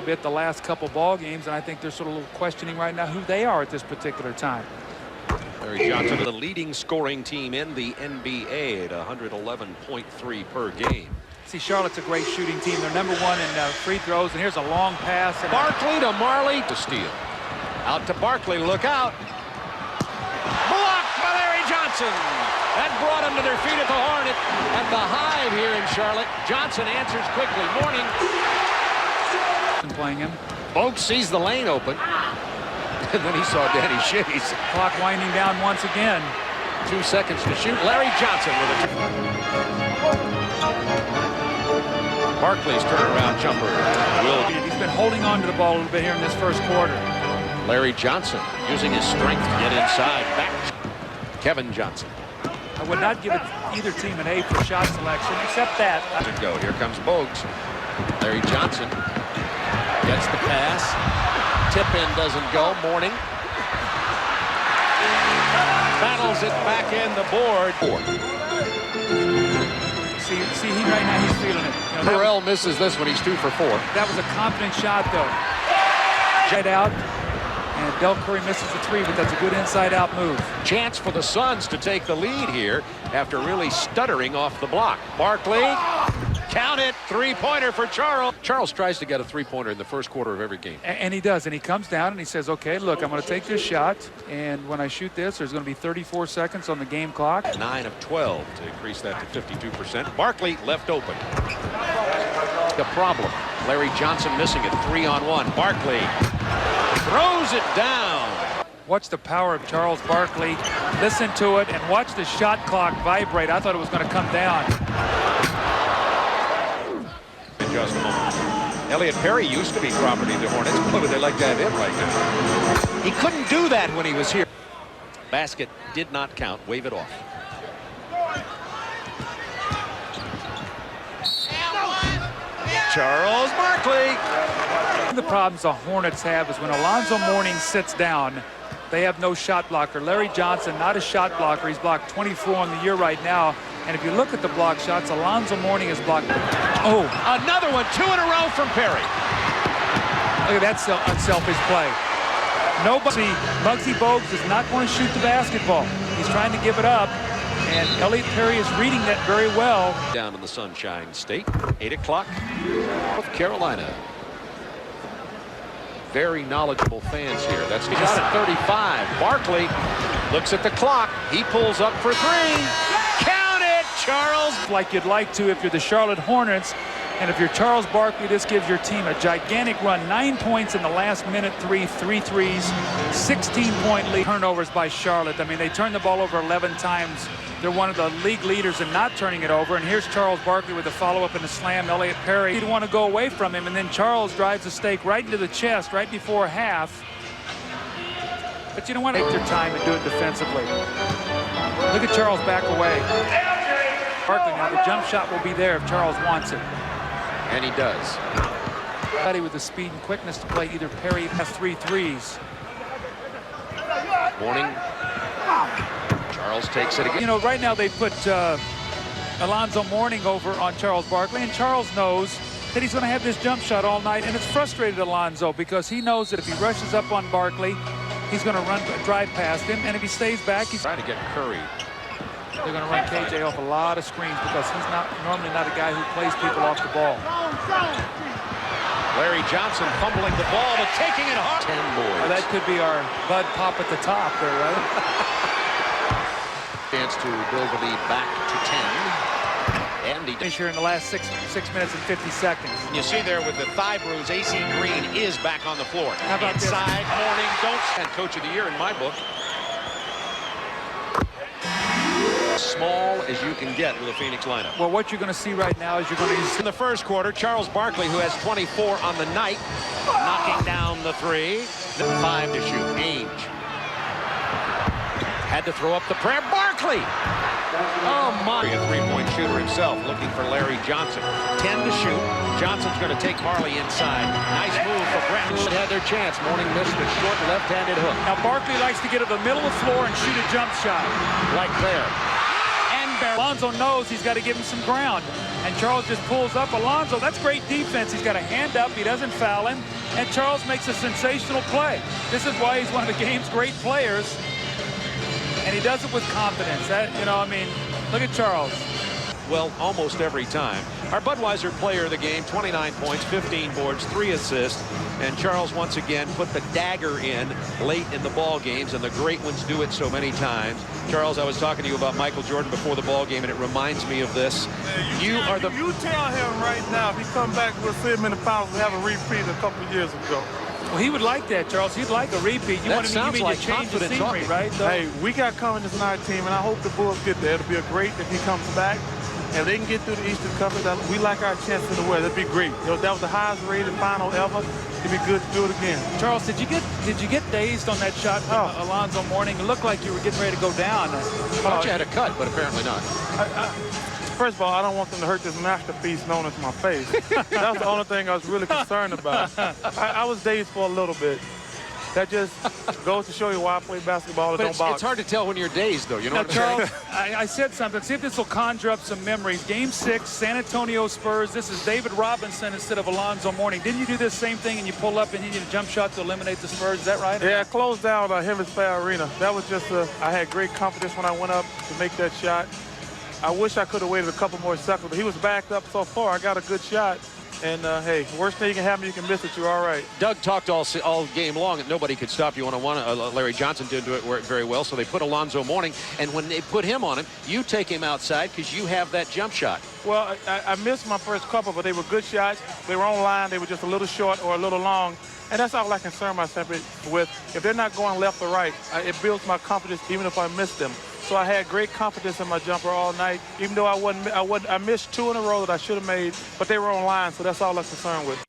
bit the last couple ball games, and I think they're sort of a little questioning right now who they are at this particular time. Larry Johnson, the leading scoring team in the NBA at 111.3 per game. See, Charlotte's a great shooting team. They're #1 in free throws, and here's a long pass. And Barkley to Marley to steal. Out to Barkley, look out. Blocked by Larry Johnson. That brought him to their feet at the Horn at the Hive here in Charlotte. Johnson answers quickly. Morning. Playing him. Bogue sees the lane open. And then he saw Danny Shays. Clock winding down once again. 2 seconds to shoot. Larry Johnson with a Barkley's turnaround jumper. He's been holding on to the ball a little bit here in this first quarter. Larry Johnson using his strength to get inside. Back. Kevin Johnson. I would not give either team an A for shot selection, except that. Go. Here comes Bogues. Larry Johnson gets the pass. Tip in doesn't go. Morning. Battles it back in the board. See, he right now he's feeling it. You know, Terrell misses this one. He's 2 for 4. That was a confident shot, though. Right out. And Del Curry misses the 3, but that's a good inside-out move. Chance for the Suns to take the lead here after really stuttering off the block. Barkley, count it, 3-pointer for Charles. Charles tries to get a 3-pointer in the first quarter of every game. And he does, and he comes down and he says, okay, look, I'm going to take this shot, and when I shoot this, there's going to be 34 seconds on the game clock. 9 of 12 to increase that to 52%. Barkley left open. The problem, Larry Johnson missing it, 3-on-1. Barkley throws it down. Watch the power of Charles Barkley. Listen to it and watch the shot clock vibrate. I thought it was going to come down. In just a moment. Elliot Perry used to be property of the Hornets. Boy, would they like to have him right now. He couldn't do that when he was here. Basket did not count. Wave it off. Charles Barkley. One of the problems the Hornets have is when Alonzo Mourning sits down, they have no shot blocker. Larry Johnson, not a shot blocker. He's blocked 24 on the year right now. And if you look at the block shots, Alonzo Mourning is blocked. Oh, another one, 2 in a row from Perry. Look at that unselfish play. Nobody, Muggsy Bogues is not going to shoot the basketball. He's trying to give it up. And Elliot Perry is reading that very well. Down in the Sunshine State, 8 o'clock, North Carolina. Very knowledgeable fans here. That's shot at 35. Barkley looks at the clock. He pulls up for 3. Count it, Charles. Like you'd like to if you're the Charlotte Hornets. And if you're Charles Barkley, this gives your team a gigantic run. 9 points in the last minute, 3 threes, 16-point lead. Turnovers by Charlotte. I mean, they turned the ball over 11 times. They're one of the league leaders in not turning it over. And here's Charles Barkley with a follow-up and a slam. Elliot Perry didn't want to go away from him. And then Charles drives a stake right into the chest right before half. But you don't want to take your time and do it defensively. Look at Charles back away. Barkley now, the jump shot will be there if Charles wants it. And he does. With the speed and quickness to play either Perry has 3 threes. Morning. Charles takes it again. You know, right now they put Alonzo Mourning over on Charles Barkley, and Charles knows that he's going to have this jump shot all night, and it's frustrated Alonzo because he knows that if he rushes up on Barkley, he's going to drive past him, and if he stays back, he's trying to get Curry. They're going to run KJ off a lot of screens because he's normally not a guy who plays people off the ball. Larry Johnson fumbling the ball, but taking it hard. 10 boards. Well, that could be our Bud Pop at the top there, right? Chance to build the lead back to 10. And he finish here in the last 6 minutes and 50 seconds. You see there with the thigh bruise, AC Green is back on the floor. How about inside, Mourning, don't stand. Coach of the year in my book. Small as you can get with a Phoenix lineup. Well, what you're going to see right now is you're going to use in the first quarter, Charles Barkley, who has 24 on the night, knocking down the 3. 5 to shoot. Ainge had to throw up the prayer. Barkley! Oh, my. A 3-point shooter himself, looking for Larry Johnson. 10 to shoot. Johnson's going to take Marley inside. Nice move for Brent. Had their chance. Mourning missed a short left-handed hook. Now, Barkley likes to get to the middle of the floor and shoot a jump shot. Like there. And Barry Alonzo knows he's got to give him some ground. And Charles just pulls up. Alonzo, that's great defense. He's got a hand up. He doesn't foul him. And Charles makes a sensational play. This is why he's one of the game's great players. And he does it with confidence. That, you know, I mean, look at Charles. Well, almost every time. Our Budweiser player of the game, 29 points, 15 boards, 3 assists. And Charles once again put the dagger in late in the ball games, and the great ones do it so many times. Charles, I was talking to you about Michael Jordan before the ball game, and it reminds me of this. You tell him right now, if he come back, we'll see him in the finals. We have a repeat a couple of years ago. Well, he would like that, Charles. He'd like a repeat. You want to like change the scenery, talking. right? Though? Hey, we got confidence in our team, and I hope the Bulls get there. It'll be great if he comes back. And if they can get through the Eastern Conference, we like our chance in the West. That'd be great. You know, that was the highest rated final ever. It'd be good to do it again. Charles, did you get dazed on that shot from Alonzo Mourning? It looked like you were getting ready to go down. I thought you had a cut, but apparently not. First of all, I don't want them to hurt this masterpiece known as my face. That was the only thing I was really concerned about. I was dazed for a little bit. That just goes to show you why I play basketball and don't box. It's hard to tell when you're dazed, though. You know now, what I'm Charles, saying? I said something. See if this will conjure up some memories. Game 6, San Antonio Spurs. This is David Robinson instead of Alonzo Mourning. Didn't you do this same thing and you pull up and you need a jump shot to eliminate the Spurs? Is that right? Yeah, I closed down Hemisphere Arena. That was just I had great confidence when I went up to make that shot. I wish I could have waited a couple more seconds, but he was backed up so far. I got a good shot. And, hey, worst thing you can happen, you can miss it. You're all right. Doug talked all game long that nobody could stop you one-on-one. Larry Johnson didn't do it very well, so they put Alonzo Mourning. And when they put him on him, you take him outside because you have that jump shot. Well, I missed my first couple, but they were good shots. They were on line. They were just a little short or a little long. And that's all I concern myself with. If they're not going left or right, it builds my confidence even if I miss them. So I had great confidence in my jumper all night, even though I missed 2 in a row that I should have made, but they were on line, so that's all I'm concerned with.